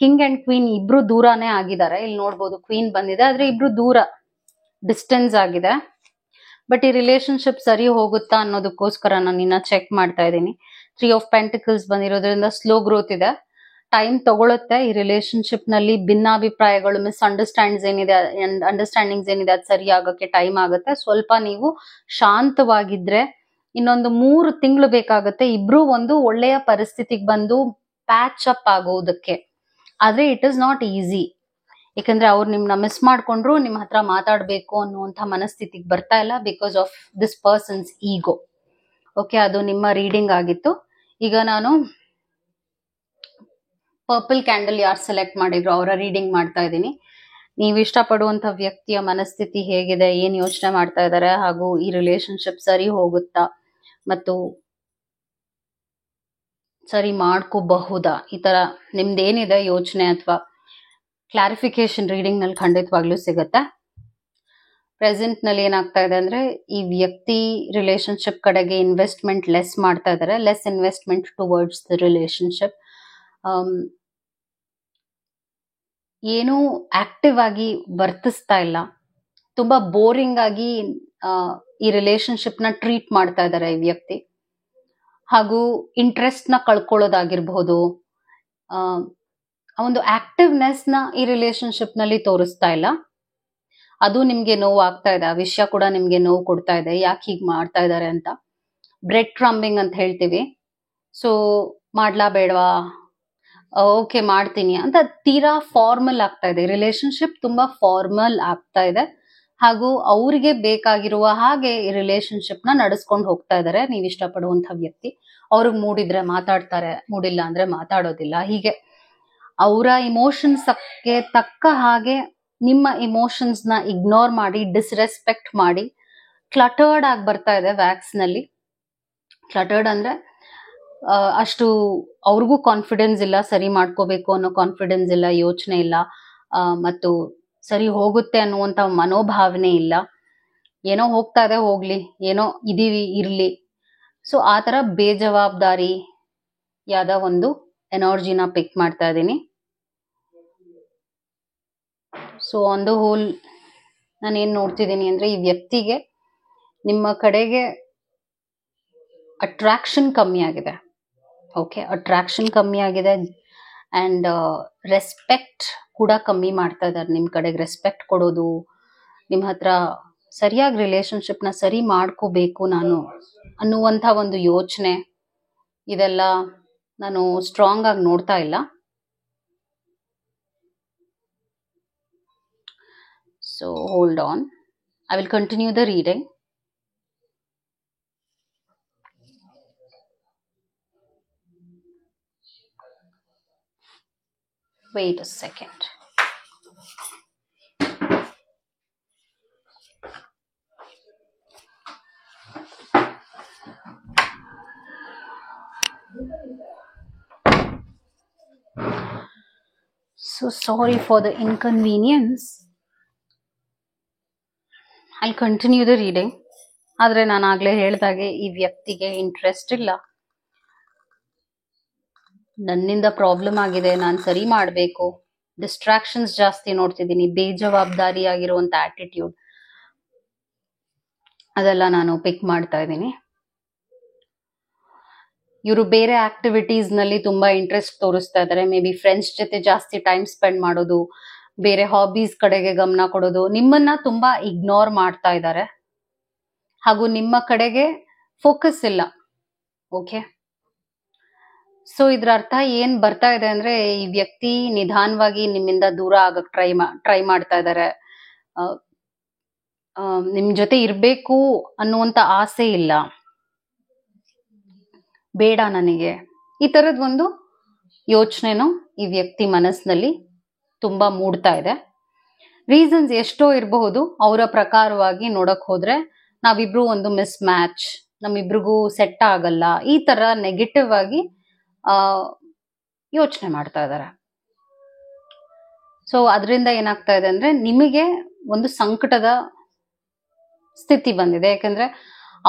ಕಿಂಗ್ ಅಂಡ್ ಕ್ವೀನ್ ಇಬ್ರು ದೂರನೇ ಆಗಿದ್ದಾರೆ, ಇಲ್ಲಿ ನೋಡ್ಬೋದು ಕ್ವೀನ್ ಬಂದಿದೆ, ಆದ್ರೆ ಇಬ್ರು ದೂರ ಡಿಸ್ಟೆನ್ಸ್ ಆಗಿದೆ. ಬಟ್ ಈ ರಿಲೇಶನ್ಶಿಪ್ ಸರಿ ಹೋಗುತ್ತಾ ಅನ್ನೋದಕ್ಕೋಸ್ಕರ ನಾನು ಇನ್ನ ಚೆಕ್ ಮಾಡ್ತಾ ಇದ್ದೀನಿ. 3 ಆಫ್ ಪೆಂಟಿಕಲ್ಸ್ ಬಂದಿರೋದ್ರಿಂದ ಸ್ಲೋ ಗ್ರೋತ್ ಇದೆ, ಟೈಮ್ ತಗೊಳುತ್ತೆ. ಈ ರಿಲೇಶನ್ಶಿಪ್ ನಲ್ಲಿ ಭಿನ್ನಾಭಿಪ್ರಾಯಗಳು, ಅಂಡರ್ಸ್ಟ್ಯಾಂಡಿಂಗ್ಸ್ ಏನಿದೆ ಅದು ಸರಿ ಆಗಕ್ಕೆ ಟೈಮ್ ಆಗುತ್ತೆ. ಸ್ವಲ್ಪ ನೀವು ಶಾಂತವಾಗಿದ್ರೆ ಇನ್ನೊಂದು 3 ತಿಂಗಳು ಬೇಕಾಗುತ್ತೆ ಇಬ್ರು ಒಂದು ಒಳ್ಳೆಯ ಪರಿಸ್ಥಿತಿಗೆ ಬಂದು ಪ್ಯಾಚ್ ಅಪ್ ಆಗೋದಕ್ಕೆ. ಆದ್ರೆ ಇಟ್ ಇಸ್ ನಾಟ್ ಈಸಿ, ಯಾಕಂದ್ರೆ ಅವ್ರು ನಿಮ್ನ ಮಿಸ್ ಮಾಡ್ಕೊಂಡ್ರು ನಿಮ್ಮ ಹತ್ರ ಮಾತಾಡ್ಬೇಕು ಅನ್ನುವಂಥ ಮನಸ್ಥಿತಿಗೆ ಬರ್ತಾ ಇಲ್ಲ, because of this persons ego. Okay, ಅದು ನಿಮ್ಮ ರೀಡಿಂಗ್ ಆಗಿತ್ತು. ಈಗ ನಾನು ಪರ್ಪಲ್ ಕ್ಯಾಂಡಲ್ ಯಾರು ಸೆಲೆಕ್ಟ್ ಮಾಡಿದ್ರು ಅವರ ರೀಡಿಂಗ್ ಮಾಡ್ತಾ ಇದ್ದೀನಿ. ನೀವು ಇಷ್ಟಪಡುವಂತ ವ್ಯಕ್ತಿಯ ಮನಸ್ಥಿತಿ ಹೇಗಿದೆ, ಏನ್ ಯೋಚನೆ ಮಾಡ್ತಾ ಇದ್ದಾರೆ, ಹಾಗೂ ಈ ರಿಲೇಶನ್ಶಿಪ್ ಸರಿ ಹೋಗುತ್ತಾ ಮತ್ತು ಸರಿ ಮಾಡ್ಕೋಬಹುದಾ, ಈ ತರ ನಿಮ್ದೇನಿದೆ ಯೋಚನೆ ಅಥವಾ ಕ್ಲಾರಿಫಿಕೇಶನ್ ರೀಡಿಂಗ್ ನಲ್ಲಿ ಖಂಡಿತವಾಗ್ಲೂ ಸಿಗುತ್ತೆ. ಪ್ರೆಸೆಂಟ್ ನಲ್ಲಿ ಏನಾಗ್ತಾ ಇದೆ ಅಂದ್ರೆ ಈ ವ್ಯಕ್ತಿ ರಿಲೇಶನ್ಶಿಪ್ ಕಡೆಗೆ ಇನ್ವೆಸ್ಟ್ಮೆಂಟ್ ಲೆಸ್ ಮಾಡ್ತಾ ಇದ್ದಾರೆ, less investment towards the relationship. ಏನೂ ಆಕ್ಟಿವ್ ಆಗಿ ವರ್ತಿಸ್ತಾ ಇಲ್ಲ, ತುಂಬಾ ಬೋರಿಂಗ್ ಆಗಿ ಈ ರಿಲೇಶನ್ಶಿಪ್ ನ ಟ್ರೀಟ್ ಮಾಡ್ತಾ ಇದ್ದಾರೆ ಈ ವ್ಯಕ್ತಿ. ಹಾಗೂ ಇಂಟ್ರೆಸ್ಟ್ ನ ಕಳ್ಕೊಳ್ಳೋದಾಗಿರ್ಬಹುದು, ಒಂದು ಆಕ್ಟಿವ್ನೆಸ್ ನ ಈ ರಿಲೇಶನ್ಶಿಪ್ ನಲ್ಲಿ ತೋರಿಸ್ತಾ ಇಲ್ಲ. ಅದು ನಿಮ್ಗೆ ನೋವು ಆಗ್ತಾ ಇದೆ, ಆ ವಿಷಯ ಕೂಡ ನಿಮ್ಗೆ ನೋವು ಕೊಡ್ತಾ ಇದೆ, ಯಾಕೆ ಹೀಗ್ ಮಾಡ್ತಾ ಇದ್ದಾರೆ ಅಂತ. ಬ್ರೆಡ್ ಕ್ರಂಬಿಂಗ್ ಅಂತ ಹೇಳ್ತೀವಿ. ಸೊ ಮಾಡ್ಲಾ ಬೇಡವಾ, ಓಕೆ ಮಾಡ್ತೀನಿ ಅಂತ ತೀರಾ ಫಾರ್ಮಲ್ ಆಗ್ತಾ ಇದೆ. ರಿಲೇಶನ್ಶಿಪ್ ತುಂಬಾ ಫಾರ್ಮಲ್ ಆಗ್ತಾ ಇದೆ, ಹಾಗೂ ಅವ್ರಿಗೆ ಬೇಕಾಗಿರುವ ಹಾಗೆ ಈ ರಿಲೇಶನ್ಶಿಪ್ ನ ನಡೆಸ್ಕೊಂಡು ಹೋಗ್ತಾ ಇದ್ದಾರೆ. ನೀವು ಇಷ್ಟಪಡುವಂತ ವ್ಯಕ್ತಿ ಅವ್ರಿಗೆ ಮೂಡಿದ್ರೆ ಮಾತಾಡ್ತಾರೆ, ಮೂಡಿಲ್ಲ ಅಂದ್ರೆ ಮಾತಾಡೋದಿಲ್ಲ. ಹೀಗೆ ಅವರ ಇಮೋಷನ್ಸ್ಗೆ ತಕ್ಕ ಹಾಗೆ ನಿಮ್ಮ ಇಮೋಷನ್ಸ್ ನ ಇಗ್ನೋರ್ ಮಾಡಿ, ಡಿಸ್ರೆಸ್ಪೆಕ್ಟ್ ಮಾಡಿ, ಕ್ಲಟರ್ಡ್ ಆಗಿ ಬರ್ತಾ ಇದೆ ವ್ಯಾಕ್ಸ್ ನಲ್ಲಿ. ಕ್ಲಟರ್ಡ್ ಅಂದ್ರೆ ಅಷ್ಟು ಅವ್ರಿಗೂ ಕಾನ್ಫಿಡೆನ್ಸ್ ಇಲ್ಲ, ಸರಿ ಮಾಡ್ಕೋಬೇಕು ಅನ್ನೋ ಕಾನ್ಫಿಡೆನ್ಸ್ ಇಲ್ಲ, ಯೋಚನೆ ಇಲ್ಲ, ಮತ್ತು ಸರಿ ಹೋಗುತ್ತೆ ಅನ್ನುವಂತ ಮನೋಭಾವನೆ ಇಲ್ಲ. ಏನೋ ಹೋಗ್ತಾ ಇದೆ ಹೋಗ್ಲಿ, ಏನೋ ಇದೀವಿ ಇರ್ಲಿ. ಸೊ ಆ ತರ ಬೇಜವಾಬ್ದಾರಿ ಯಾದ ಒಂದು ಎನರ್ಜಿನ ಪಿಕ್ ಮಾಡ್ತಾ ಇದ್ದೀನಿ. ಸೊ ಆನ್ ದ ಹೋಲ್ ನಾನು ಏನ್ ನೋಡ್ತಿದ್ದೀನಿ ಅಂದ್ರೆ ಈ ವ್ಯಕ್ತಿಗೆ ನಿಮ್ಮ ಕಡೆಗೆ ಅಟ್ರಾಕ್ಷನ್ ಕಮ್ಮಿ ಆಗಿದೆ. ಓಕೆ, ಅಟ್ರಾಕ್ಷನ್ ಕಮ್ಮಿ ಆಗಿದೆ ಅಂಡ್ ರೆಸ್ಪೆಕ್ಟ್ ಕೂಡ ಕಮ್ಮಿ ಮಾಡ್ತಾ ಇದ್ದಾರೆ. ನಿಮ್ ಕಡೆಗೆ ರೆಸ್ಪೆಕ್ಟ್ ಕೊಡೋದು, ನಿಮ್ ಹತ್ರ ಸರಿಯಾಗಿ ರಿಲೇಶನ್ಶಿಪ್ನ ಸರಿ ಮಾಡ್ಕೋಬೇಕು ನಾನು ಅನ್ನುವಂಥ ಒಂದು ಯೋಚನೆ, ಇದೆಲ್ಲ ನಾನು ಸ್ಟ್ರಾಂಗ್ ಆಗಿ ನೋಡ್ತಾ ಇಲ್ಲ. So hold on, I will continue the reading. Wait a second. So sorry for the inconvenience. I'll continue the reading. ಆದರೆ ನಾನು ಆಗಲೇ ಹೇಳಿದಾಗೆ ಈ ವ್ಯಕ್ತಿಗೆ ಇಂಟ್ರೆಸ್ಟ್ ಇಲ್ಲ. ನನ್ನಿಂದ ಪ್ರಾಬ್ಲಮ್ ಆಗಿದೆ, ನಾನು ಸರಿ ಮಾಡಬೇಕು, ಡಿಸ್ಟ್ರಾಕ್ಷನ್ಸ್ ಜಾಸ್ತಿ ನೋಡ್ತಿದ್ದೀನಿ, ಬೇಜವಾಬ್ದಾರಿ ಆಗಿರುವಂತ ಆಟಿಟ್ಯೂಡ್ ಅದೆಲ್ಲ ನಾನು ಪಿಕ್ ಮಾಡ್ತಾ ಇದ್ದೀನಿ. ಇವರು ಬೇರೆ ಆಕ್ಟಿವಿಟೀಸ್ ನಲ್ಲಿ ತುಂಬಾ ಇಂಟ್ರೆಸ್ಟ್ ತೋರಿಸ್ತಾ ಇದ್ದಾರೆ. ಮೇ ಬಿ ಫ್ರೆಂಡ್ಸ್ ಜೊತೆ ಜಾಸ್ತಿ ಟೈಮ್ ಸ್ಪೆಂಡ್ ಮಾಡೋದು, ಬೇರೆ ಹಾಬೀಸ್ ಕಡೆಗೆ ಗಮನ ಕೊಡೋದು, ನಿಮ್ಮನ್ನ ತುಂಬಾ ಇಗ್ನೋರ್ ಮಾಡ್ತಾ ಇದ್ದಾರೆ ಹಾಗೂ ನಿಮ್ಮ ಕಡೆಗೆ ಫೋಕಸ್ ಇಲ್ಲ. ಓಕೆ, ಸೊ ಇದ್ರ ಅರ್ಥ ಏನ್ ಬರ್ತಾ ಇದೆ ಅಂದ್ರೆ ಈ ವ್ಯಕ್ತಿ ನಿಧಾನವಾಗಿ ನಿಮ್ಮಿಂದ ದೂರ ಆಗಕ್ ಟ್ರೈ ಮಾಡ್ತಾ ಇದ್ದಾರೆ. ನಿಮ್ ಜೊತೆ ಇರ್ಬೇಕು ಅನ್ನುವಂತ ಆಸೆ ಇಲ್ಲ, ಬೇಡ ನನಗೆ, ಈ ತರದ್ ಒಂದು ಯೋಚನೆನೂ ಈ ವ್ಯಕ್ತಿ ಮನಸ್ಸಿನಲ್ಲಿ ತುಂಬಾ ಮೂಡ್ತಾ ಇದೆ. ರೀಸನ್ಸ್ ಎಷ್ಟೋ ಇರಬಹುದು. ಅವರ ಪ್ರಕಾರವಾಗಿ ನೋಡಕ್ ಹೋದ್ರೆ ನಾವಿಬ್ರು ಒಂದು ಮಿಸ್ ಮ್ಯಾಚ್, ನಮ್ಮಿಬ್ರಿಗೂ ಸೆಟ್ ಆಗಲ್ಲ, ಈ ತರ ನೆಗೆಟಿವ್ ಆಗಿ ಯೋಚನೆ ಮಾಡ್ತಾ ಇದ್ದಾರೆ. ಸೊ ಅದರಿಂದ ಏನಾಗ್ತಾ ಇದೆ ಅಂದ್ರೆ ನಿಮಗೆ ಒಂದು ಸಂಕಟದ ಸ್ಥಿತಿ ಬಂದಿದೆ. ಯಾಕಂದ್ರೆ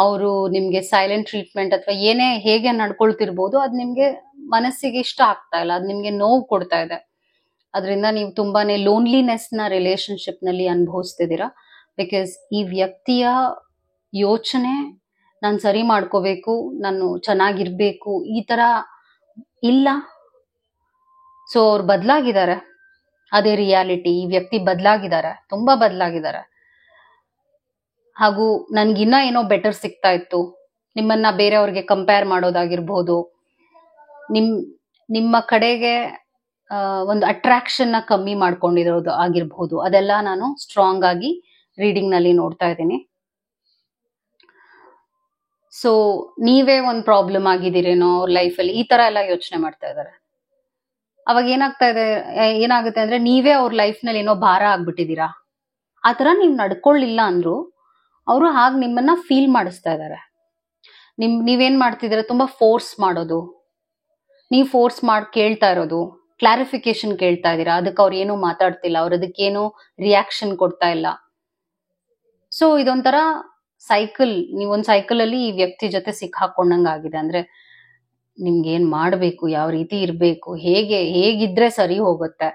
ಅವರು ನಿಮ್ಗೆ ಸೈಲೆಂಟ್ ಟ್ರೀಟ್ಮೆಂಟ್ ಅಥವಾ ಏನೇ ಹೇಗೆ ನಡ್ಕೊಳ್ತಿರ್ಬೋದು ಅದು ನಿಮ್ಗೆ ಮನಸ್ಸಿಗೆ ಇಷ್ಟ ಆಗ್ತಾ ಇಲ್ಲ, ಅದು ನಿಮ್ಗೆ ನೋವು ಕೊಡ್ತಾ ಇದೆ. ಅದರಿಂದ ನೀವು ತುಂಬಾನೇ ಲೋನ್ಲಿನೆಸ್ ನ ರಿಲೇಶನ್ಶಿಪ್ ನಲ್ಲಿ ಅನುಭವಿಸ್ತಿದ್ದೀರಾ. ಬಿಕಾಸ್ ಈ ವ್ಯಕ್ತಿಯ ಯೋಚನೆ ನಾನು ಸರಿ ಮಾಡ್ಕೋಬೇಕು, ನಾನು ಚೆನ್ನಾಗಿರ್ಬೇಕು, ಈ ತರ ಇಲ್ಲ. ಸೊ ಅವ್ರು ಬದಲಾಗಿದ್ದಾರೆ, ಅದೇ ರಿಯಾಲಿಟಿ. ಈ ವ್ಯಕ್ತಿ ಬದಲಾಗಿದ್ದಾರೆ, ತುಂಬಾ ಬದಲಾಗಿದ್ದಾರೆ. ಹಾಗೂ ನನ್ಗಿನ್ನ ಏನೋ ಬೆಟರ್ ಸಿಗ್ತಾ ಇತ್ತು, ನಿಮ್ಮನ್ನ ಬೇರೆಯವ್ರಿಗೆ ಕಂಪೇರ್ ಮಾಡೋದಾಗಿರ್ಬೋದು, ನಿಮ್ಮ ಕಡೆಗೆ ಒಂದು ಅಟ್ರಾಕ್ಷನ್ ನ ಕಮ್ಮಿ ಮಾಡ್ಕೊಂಡಿರೋದು ಆಗಿರ್ಬೋದು, ಅದೆಲ್ಲ ನಾನು ಸ್ಟ್ರಾಂಗ್ ಆಗಿ ರೀಡಿಂಗ್ ನಲ್ಲಿ ನೋಡ್ತಾ ಇದ್ದೀನಿ. ಸೊ ನೀವೇ ಒಂದು ಪ್ರಾಬ್ಲಮ್ ಆಗಿದ್ದೀರೇನೋ ಅವ್ರ ಲೈಫಲ್ಲಿ, ಈ ತರ ಎಲ್ಲ ಯೋಚನೆ ಮಾಡ್ತಾ ಇದ್ದಾರೆ. ಅವಾಗ ಏನಾಗುತ್ತೆ ಅಂದ್ರೆ ನೀವೇ ಅವ್ರ ಲೈಫ್ ನಲ್ಲಿ ಏನೋ ಭಾರ ಆಗ್ಬಿಟ್ಟಿದೀರಾ. ಆತರ ನೀವ್ ನಡ್ಕೊಳ್ಳಿಲ್ಲ ಅಂದ್ರು ಅವರು ಹಾಗೆ ನಿಮ್ಮನ್ನ ಫೀಲ್ ಮಾಡಿಸ್ತಾ ಇದ್ದಾರೆ. ನೀವೇನ್ ಮಾಡ್ತಿದ್ದೀರಾ, ತುಂಬಾ ಫೋರ್ಸ್ ಮಾಡೋದು, ನೀವು ಫೋರ್ಸ್ ಮಾಡಿ ಕೇಳ್ತಾ ಇರೋದು, ಕ್ಲಾರಿಫಿಕೇಶನ್ ಕೇಳ್ತಾ ಇದ್ದೀರಾ, ಅದಕ್ಕೆ ಅವ್ರು ಏನೂ ಮಾತಾಡ್ತಿಲ್ಲ, ಅವ್ರ ಅದಕ್ಕೇನು ರಿಯಾಕ್ಷನ್ ಕೊಡ್ತಾ ಇಲ್ಲ. ಸೊ ಇದೊಂಥರ ಸೈಕಲ್, ನೀವೊಂದ್ ಸೈಕಲ್ ಅಲ್ಲಿ ಈ ವ್ಯಕ್ತಿ ಜೊತೆ ಸಿಕ್ಕಾಕೊಂಡಂಗ ಆಗಿದೆ. ಅಂದ್ರೆ ನಿಮ್ಗೆ ಏನ್ ಮಾಡ್ಬೇಕು, ಯಾವ ರೀತಿ ಇರ್ಬೇಕು, ಹೇಗಿದ್ರೆ ಸರಿ ಹೋಗುತ್ತೆ,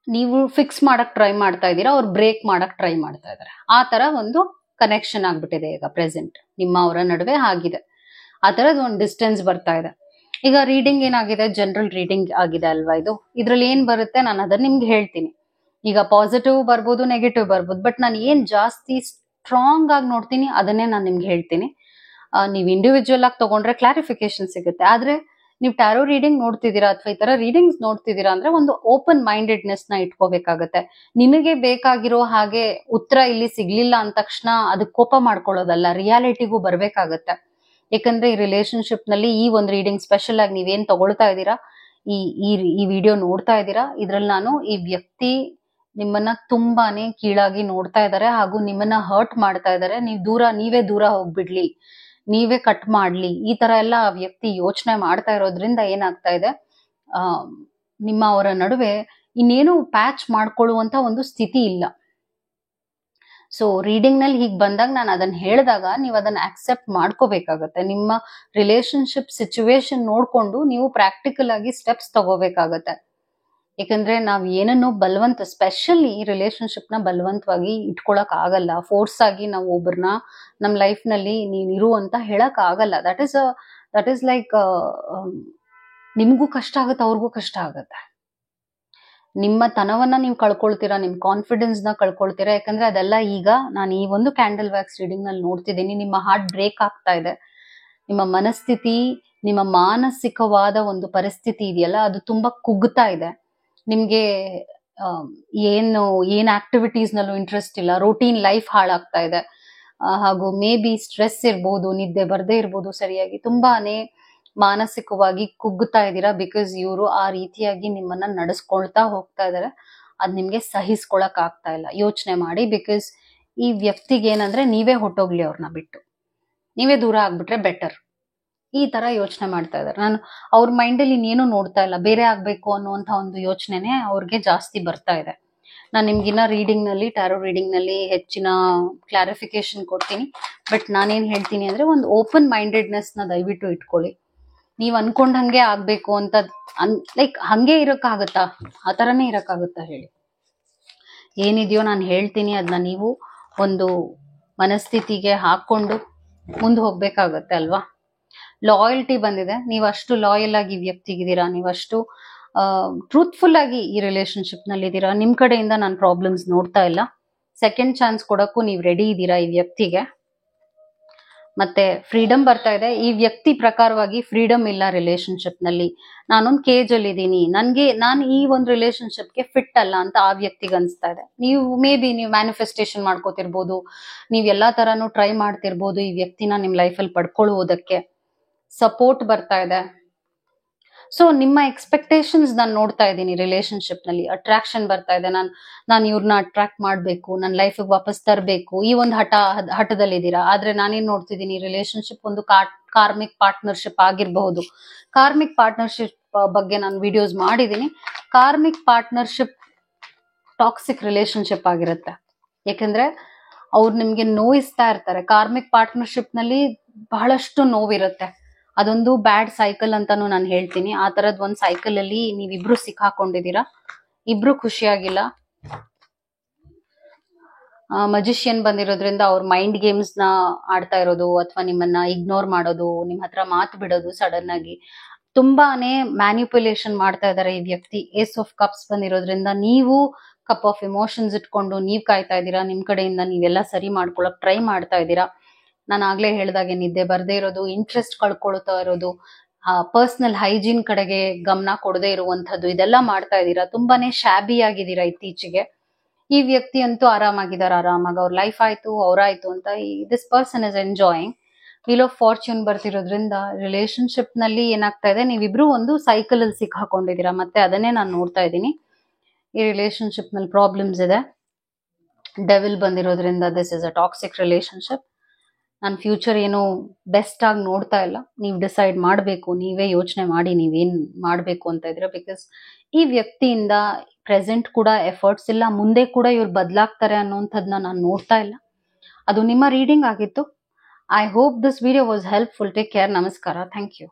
ನೀವು ಫಿಕ್ಸ್ ಮಾಡಕ್ ಟ್ರೈ ಮಾಡ್ತಾ ಇದ್ದೀರಾ, ಅವ್ರು ಬ್ರೇಕ್ ಮಾಡಕ್ ಟ್ರೈ ಮಾಡ್ತಾ ಇದಾರೆ. ಆ ತರ ಒಂದು ಕನೆಕ್ಷನ್ ಆಗ್ಬಿಟ್ಟಿದೆ ಈಗ ಪ್ರೆಸೆಂಟ್ ನಿಮ್ಮ ಅವರ ನಡುವೆ ಆಗಿದೆ. ಆ ತರದ್ ಒಂದು ಡಿಸ್ಟೆನ್ಸ್ ಬರ್ತಾ ಇದೆ. ಈಗ ರೀಡಿಂಗ್ ಏನಾಗಿದೆ, ಜನರಲ್ ರೀಡಿಂಗ್ ಆಗಿದೆ ಅಲ್ವಾ ಇದು. ಇದ್ರಲ್ಲಿ ಏನ್ ಬರುತ್ತೆ ನಾನು ಅದನ್ನ ನಿಮ್ಗೆ ಹೇಳ್ತೀನಿ. ಈಗ ಪಾಸಿಟಿವ್ ಬರ್ಬೋದು, ನೆಗೆಟಿವ್ ಬರ್ಬೋದು, ಬಟ್ ನಾನು ಏನ್ ಜಾಸ್ತಿ ಸ್ಟ್ರಾಂಗ್ ಆಗಿ ನೋಡ್ತೀನಿ ಅದನ್ನೇ ನಾನು ನಿಮ್ಗೆ ಹೇಳ್ತೀನಿ. ನೀವು ಇಂಡಿವಿಜುವಲ್ ಆಗಿ ತಗೊಂಡ್ರೆ ಕ್ಲಾರಿಫಿಕೇಶನ್ ಸಿಗುತ್ತೆ. ಆದ್ರೆ ನೀವು ಟ್ಯಾರೋ ರೀಡಿಂಗ್ ನೋಡ್ತಿದ್ದೀರಾ ಅಥವಾ ಈ ತರ ರೀಡಿಂಗ್ಸ್ ನೋಡ್ತಿದ್ದೀರಾ ಅಂದ್ರೆ ಒಂದು ಓಪನ್ ಮೈಂಡೆಡ್ನೆಸ್ ನ ಇಟ್ಕೋಬೇಕಾಗತ್ತೆ. ನಿಮಗೆ ಬೇಕಾಗಿರೋ ಹಾಗೆ ಉತ್ತರ ಇಲ್ಲಿ ಸಿಗ್ಲಿಲ್ಲ ಅಂದ ತಕ್ಷಣ ಅದಕ್ಕೆ ಕೋಪ ಮಾಡ್ಕೊಳ್ಳೋದಲ್ಲ, ರಿಯಾಲಿಟಿಗೂ ಬರ್ಬೇಕಾಗತ್ತೆ. ಯಾಕಂದ್ರೆ ಈ ರಿಲೇಶನ್ಶಿಪ್ ನಲ್ಲಿ ಈ ಒಂದು ರೀಡಿಂಗ್ ಸ್ಪೆಷಲ್ ಆಗಿ ನೀವೇನ್ ತಗೊಳ್ತಾ ಇದ್ದೀರಾ, ಈ ವಿಡಿಯೋ ನೋಡ್ತಾ ಇದ್ದೀರಾ, ಇದ್ರಲ್ಲಿ ನಾನು ಈ ವ್ಯಕ್ತಿ ನಿಮ್ಮನ್ನ ತುಂಬಾನೇ ಕೀಳಾಗಿ ನೋಡ್ತಾ ಇದ್ದಾರೆ ಹಾಗೂ ನಿಮ್ಮನ್ನ ಹರ್ಟ್ ಮಾಡ್ತಾ ಇದ್ದಾರೆ. ನೀವೇ ದೂರ ಹೋಗ್ಬಿಡ್ಲಿ, ನೀವೇ ಕಟ್ ಮಾಡ್ಲಿ, ಈ ತರ ಎಲ್ಲ ಆ ವ್ಯಕ್ತಿ ಯೋಚನೆ ಮಾಡ್ತಾ ಇರೋದ್ರಿಂದ ಏನಾಗ್ತಾ ಇದೆ, ನಿಮ್ಮ ಅವರ ನಡುವೆ ಇನ್ನೇನು ಪ್ಯಾಚ್ ಮಾಡ್ಕೊಳ್ಳುವಂತ ಒಂದು ಸ್ಥಿತಿ ಇಲ್ಲ. ಸೊ ರೀಡಿಂಗ್ ನಲ್ಲಿ ಹೀಗ್ ಬಂದಾಗ ನಾನು ಅದನ್ನ ಹೇಳಿದಾಗ ನೀವು ಅದನ್ನ ಆಕ್ಸೆಪ್ಟ್ ಮಾಡ್ಕೋಬೇಕಾಗತ್ತೆ. ನಿಮ್ಮ ರಿಲೇಶನ್ಶಿಪ್ ಸಿಚುವೇಶನ್ ನೋಡ್ಕೊಂಡು ನೀವು ಪ್ರಾಕ್ಟಿಕಲ್ ಆಗಿ ಸ್ಟೆಪ್ಸ್ ತಗೋಬೇಕಾಗತ್ತೆ. ಯಾಕಂದ್ರೆ ನಾವ್ ಏನನ್ನು ಸ್ಪೆಷಲಿ ರಿಲೇಶನ್ಶಿಪ್ ನ ಬಲವಂತವಾಗಿ ಇಟ್ಕೊಳಕ್ ಆಗಲ್ಲ. ಫೋರ್ಸ್ ಆಗಿ ನಾವು ಒಬ್ಬರನ್ನ ನಮ್ ಲೈಫ್ ನಲ್ಲಿ ನೀನ್ ಇರು ಅಂತ ಹೇಳಕ್ ಆಗಲ್ಲ. ದಟ್ ಈಸ್ ಲೈಕ್ ನಿಮ್ಗೂ ಕಷ್ಟ ಆಗತ್ತೆ, ಅವ್ರಿಗೂ ಕಷ್ಟ ಆಗತ್ತೆ. ನಿಮ್ಮ ತನವನ್ನ ನೀವು ಕಳ್ಕೊಳ್ತೀರಾ, ನಿಮ್ ಕಾನ್ಫಿಡೆನ್ಸ್ ನ ಕಳ್ಕೊಳ್ತೀರಾ. ಯಾಕಂದ್ರೆ ಅದೆಲ್ಲ ಈಗ ನಾನು ಈ ಒಂದು ಕ್ಯಾಂಡಲ್ ವ್ಯಾಕ್ಸ್ ರೀಡಿಂಗ್ ನಲ್ಲಿ ನೋಡ್ತಿದ್ದೀನಿ. ನಿಮ್ಮ ಹಾರ್ಟ್ ಬ್ರೇಕ್ ಆಗ್ತಾ ಇದೆ. ನಿಮ್ಮ ಮನಸ್ಥಿತಿ, ನಿಮ್ಮ ಮಾನಸಿಕವಾದ ಒಂದು ಪರಿಸ್ಥಿತಿ ಇದೆಯಲ್ಲ, ಅದು ತುಂಬಾ ಕುಗ್ತಾ ಇದೆ. ನಿಮ್ಗೆ ಆ, ಏನ್ ಆಕ್ಟಿವಿಟೀಸ್ ನಲ್ಲೂ ಇಂಟ್ರೆಸ್ಟ್ ಇಲ್ಲ. ರೂಟೀನ್ ಲೈಫ್ ಹಾಳಾಗ್ತಾ ಇದೆ. ಹಾಗೂ ಮೇ ಬಿ ಸ್ಟ್ರೆಸ್ ಇರ್ಬೋದು, ನಿದ್ದೆ ಬರ್ದೇ ಇರ್ಬೋದು ಸರಿಯಾಗಿ. ತುಂಬಾನೇ ಮಾನಸಿಕವಾಗಿ ಕುಗ್ಗುತ್ತಾ ಇದ್ದೀರಾ. ಬಿಕಾಸ್ ಇವರು ಆ ರೀತಿಯಾಗಿ ನಿಮ್ಮನ್ನ ನಡೆಸ್ಕೊಳ್ತಾ ಹೋಗ್ತಾ ಇದಾರೆ. ಅದ್ ನಿಮ್ಗೆ ಸಹಿಸ್ಕೊಳಕ್ ಆಗ್ತಾ ಇಲ್ಲ. ಯೋಚನೆ ಮಾಡಿ. ಬಿಕಾಸ್ ಈ ವ್ಯಕ್ತಿಗೆ ಏನಂದ್ರೆ ನೀವೇ ಹೊಟ್ಟೋಗ್ಲಿ, ಅವ್ರನ್ನ ಬಿಟ್ಟು ನೀವೇ ದೂರ ಆಗ್ಬಿಟ್ರೆ ಬೆಟರ್. ಈ ತರ ಯೋಚನೆ ಮಾಡ್ತಾ ಇದಾರೆ. ನಾನು ಅವ್ರ ಮೈಂಡ್ ಅಲ್ಲಿ ಇನ್ನೇನು ನೋಡ್ತಾ ಇಲ್ಲ, ಬೇರೆ ಆಗ್ಬೇಕು ಅನ್ನುವಂತ ಒಂದು ಯೋಚನೆನೆ ಅವ್ರಿಗೆ ಜಾಸ್ತಿ ಬರ್ತಾ ಇದೆ. ನಾನು ನಿಮ್ಗಿನ್ನ ರೀಡಿಂಗ್ ನಲ್ಲಿ, ಟ್ಯಾರೋ ರೀಡಿಂಗ್ ನಲ್ಲಿ ಹೆಚ್ಚಿನ ಕ್ಲಾರಿಫಿಕೇಶನ್ ಕೊಡ್ತೀನಿ. ಬಟ್ ನಾನೇನ್ ಹೇಳ್ತೀನಿ ಅಂದ್ರೆ, ಒಂದು ಓಪನ್ ಮೈಂಡೆಡ್ನೆಸ್ ನ ದಯವಿಟ್ಟು ಇಟ್ಕೊಳ್ಳಿ. ನೀವ್ ಅನ್ಕೊಂಡಂಗೆ ಆಗ್ಬೇಕು ಅಂತ ಲೈಕ್ ಹಂಗೆ ಇರಕ್ಕಾಗತ್ತಾ? ಆ ತರನೇ ಇರಕ್ಕಾಗತ್ತಾ ಹೇಳಿ? ಏನಿದೆಯೋ ನಾನು ಹೇಳ್ತೀನಿ, ಅದನ್ನ ನೀವು ಒಂದು ಮನಸ್ಥಿತಿಗೆ ಹಾಕೊಂಡು ಮುಂದೆ ಹೋಗ್ಬೇಕಾಗತ್ತೆ ಅಲ್ವಾ? ಲಾಯಲ್ಟಿ ಬಂದಿದೆ. ನೀವಷ್ಟು ಲಾಯಲ್ ಆಗಿ ವ್ಯಕ್ತಿಗಿದ್ದೀರಾ, ನೀವಷ್ಟು ಟ್ರೂತ್ಫುಲ್ ಆಗಿ ಈ ರಿಲೇಶನ್ಶಿಪ್ ನಲ್ಲಿ ಇದ್ದೀರಾ. ನಿಮ್ ಕಡೆಯಿಂದ ನಾನು ಪ್ರಾಬ್ಲಮ್ಸ್ ನೋಡ್ತಾ ಇಲ್ಲ. ಸೆಕೆಂಡ್ ಚಾನ್ಸ್ ಕೊಡಕ್ಕೂ ನೀವು ರೆಡಿ ಇದ್ದೀರಾ ಈ ವ್ಯಕ್ತಿಗೆ. ಮತ್ತೆ ಫ್ರೀಡಮ್ ಬರ್ತಾ ಇದೆ. ಈ ವ್ಯಕ್ತಿ ಪ್ರಕಾರವಾಗಿ ಫ್ರೀಡಮ್ ಇಲ್ಲ ರಿಲೇಶನ್ಶಿಪ್ ನಲ್ಲಿ. ನಾನೊಂದು ಕೇಜ್ ಅಲ್ಲಿ ಇದ್ದೀನಿ, ನಾನು ಈ ಒಂದು ರಿಲೇಶನ್ಶಿಪ್ಗೆ ಫಿಟ್ ಅಲ್ಲ ಅಂತ ಆ ವ್ಯಕ್ತಿಗೆ ಅನ್ಸ್ತಾ ಇದೆ. ಮೇ ಬಿ ನೀವು ಮ್ಯಾನಿಫೆಸ್ಟೇಷನ್ ಮಾಡ್ಕೋತಿರ್ಬೋದು, ನೀವ್ ಎಲ್ಲಾ ತರಾನು ಟ್ರೈ ಮಾಡ್ತಿರ್ಬೋದು ಈ ವ್ಯಕ್ತಿನ ನಿಮ್ ಲೈಫಲ್ಲಿ ಪಡ್ಕೊಳ್ಳುವುದಕ್ಕೆ. ಸಪೋರ್ಟ್ ಬರ್ತಾ ಇದೆ. ಸೊ ನಿಮ್ಮ ಎಕ್ಸ್ಪೆಕ್ಟೇಷನ್ಸ್ ನಾನು ನೋಡ್ತಾ ಇದ್ದೀನಿ ರಿಲೇಶನ್ಶಿಪ್ ನಲ್ಲಿ. ಅಟ್ರಾಕ್ಷನ್ ಬರ್ತಾ ಇದೆ. ನಾನು ಇವ್ರನ್ನ ಅಟ್ರಾಕ್ಟ್ ಮಾಡ್ಬೇಕು, ನನ್ನ ಲೈಫಿಗೆ ವಾಪಸ್ ತರಬೇಕು, ಈ ಒಂದು ಹಠದಲ್ಲಿ ಇದ್ದೀರಾ. ಆದ್ರೆ ನಾನೇನ್ ನೋಡ್ತಿದ್ದೀನಿ, ರಿಲೇಶನ್ಶಿಪ್ ಒಂದು ಕಾರ್ಮಿಕ್ ಪಾರ್ಟ್ನರ್ಶಿಪ್ ಆಗಿರಬಹುದು. ಕಾರ್ಮಿಕ್ ಪಾರ್ಟ್ನರ್ಶಿಪ್ ಬಗ್ಗೆ ನಾನು ವಿಡಿಯೋಸ್ ಮಾಡಿದ್ದೀನಿ. ಕಾರ್ಮಿಕ್ ಪಾರ್ಟ್ನರ್ಶಿಪ್ ಟಾಕ್ಸಿಕ್ ರಿಲೇಶನ್ಶಿಪ್ ಆಗಿರುತ್ತೆ. ಯಾಕಂದ್ರೆ ಅವ್ರು ನಿಮ್ಗೆ ನೋಯಿಸ್ತಾ ಇರ್ತಾರೆ. ಕಾರ್ಮಿಕ್ ಪಾರ್ಟ್ನರ್ಶಿಪ್ ನಲ್ಲಿ ಬಹಳಷ್ಟು ನೋವಿರುತ್ತೆ. ಅದೊಂದು ಬ್ಯಾಡ್ ಸೈಕಲ್ ಅಂತಾನು ನಾನು ಹೇಳ್ತೀನಿ. ಆ ತರದ್ ಒಂದ್ ಸೈಕಲ್ ಅಲ್ಲಿ ನೀವಿಬ್ರು ಸಿಕ್ಕಾಕೊಂಡಿದ್ದೀರಾ. ಇಬ್ರು ಖುಷಿಯಾಗಿಲ್ಲ. ಮಜಿಷಿಯನ್ ಬಂದಿರೋದ್ರಿಂದ ಅವ್ರ ಮೈಂಡ್ ಗೇಮ್ಸ್ ನ ಆಡ್ತಾ ಇರೋದು, ಅಥವಾ ನಿಮ್ಮನ್ನ ಇಗ್ನೋರ್ ಮಾಡೋದು, ನಿಮ್ ಹತ್ರ ಮಾತು ಬಿಡೋದು ಸಡನ್ ಆಗಿ, ತುಂಬಾನೇ ಮ್ಯಾನಿಪ್ಯುಲೇಷನ್ ಮಾಡ್ತಾ ಇದಾರೆ ಈ ವ್ಯಕ್ತಿ. ಏಸ್ ಆಫ್ ಕಪ್ಸ್ ಬಂದಿರೋದ್ರಿಂದ ನೀವು ಕಪ್ ಆಫ್ ಎಮೋಷನ್ಸ್ ಇಟ್ಕೊಂಡು ನೀವ್ ಕಾಯ್ತಾ ಇದ್ದೀರಾ. ನಿಮ್ ಕಡೆಯಿಂದ ನೀವೆಲ್ಲ ಸರಿ ಮಾಡ್ಕೊಳಕ್ ಟ್ರೈ ಮಾಡ್ತಾ ಇದ್ದೀರಾ. ನಾನು ಆಗ್ಲೇ ಹೇಳ್ದಾಗೆ ನಿದ್ದೆ ಬರ್ದೇ ಇರೋದು, ಇಂಟ್ರೆಸ್ಟ್ ಕಳ್ಕೊಳ್ತಾ ಇರೋದು, ಪರ್ಸನಲ್ ಹೈಜೀನ್ ಕಡೆಗೆ ಗಮನ ಕೊಡದೇ ಇರುವಂತದ್ದು, ಇದೆಲ್ಲ ಮಾಡ್ತಾ ಇದ್ದೀರಾ. ತುಂಬಾನೇ ಶಾಬಿ ಆಗಿದ್ದೀರಾ ಇತ್ತೀಚೆಗೆ. ಈ ವ್ಯಕ್ತಿ ಅಂತೂ ಆರಾಮಾಗಿದ್ದಾರೆ. ಆರಾಮಾಗಿ ಅವ್ರ ಲೈಫ್ ಆಯ್ತು, ಅವ್ರಾಯ್ತು ಅಂತ this person is enjoying. Wheel of fortune ಬರ್ತಿರೋದ್ರಿಂದ ರಿಲೇಶನ್ಶಿಪ್ ನಲ್ಲಿ ಏನಾಗ್ತಾ ಇದೆ, ನೀವಿಬ್ರು ಒಂದು ಸೈಕಲ್ ಅಲ್ಲಿ ಸಿಕ್ಕಾಕೊಂಡಿದ್ದೀರಾ. ಮತ್ತೆ ಅದನ್ನೇ ನಾನು ನೋಡ್ತಾ ಇದ್ದೀನಿ. ಈ ರಿಲೇಶನ್ಶಿಪ್ ನಲ್ಲಿ ಪ್ರಾಬ್ಲಮ್ಸ್ ಇದೆ. ಡೆವಿಲ್ ಬಂದಿರೋದ್ರಿಂದ this is a toxic relationship. ನಾನು ಫ್ಯೂಚರ್ ಏನು ಬೆಸ್ಟ್ ಆಗಿ ನೋಡ್ತಾ ಇಲ್ಲ. ನೀವು ಡಿಸೈಡ್ ಮಾಡಬೇಕು, ನೀವೇ ಯೋಚನೆ ಮಾಡಿ ನೀವೇನ್ ಮಾಡಬೇಕು ಅಂತ ಇದ್ರೆ. ಬಿಕಾಸ್ ಈ ವ್ಯಕ್ತಿಯಿಂದ ಪ್ರೆಸೆಂಟ್ ಕೂಡ ಎಫರ್ಟ್ಸ್ ಇಲ್ಲ, ಮುಂದೆ ಕೂಡ ಇವ್ರು ಬದಲಾಗ್ತಾರೆ ಅನ್ನೋಂಥದ್ದನ್ನ ನಾನು ನೋಡ್ತಾ ಇಲ್ಲ. ಅದು ನಿಮ್ಮ ರೀಡಿಂಗ್ ಆಗಿತ್ತು. I hope this video was helpful. Take care. ನಮಸ್ಕಾರ. Thank you.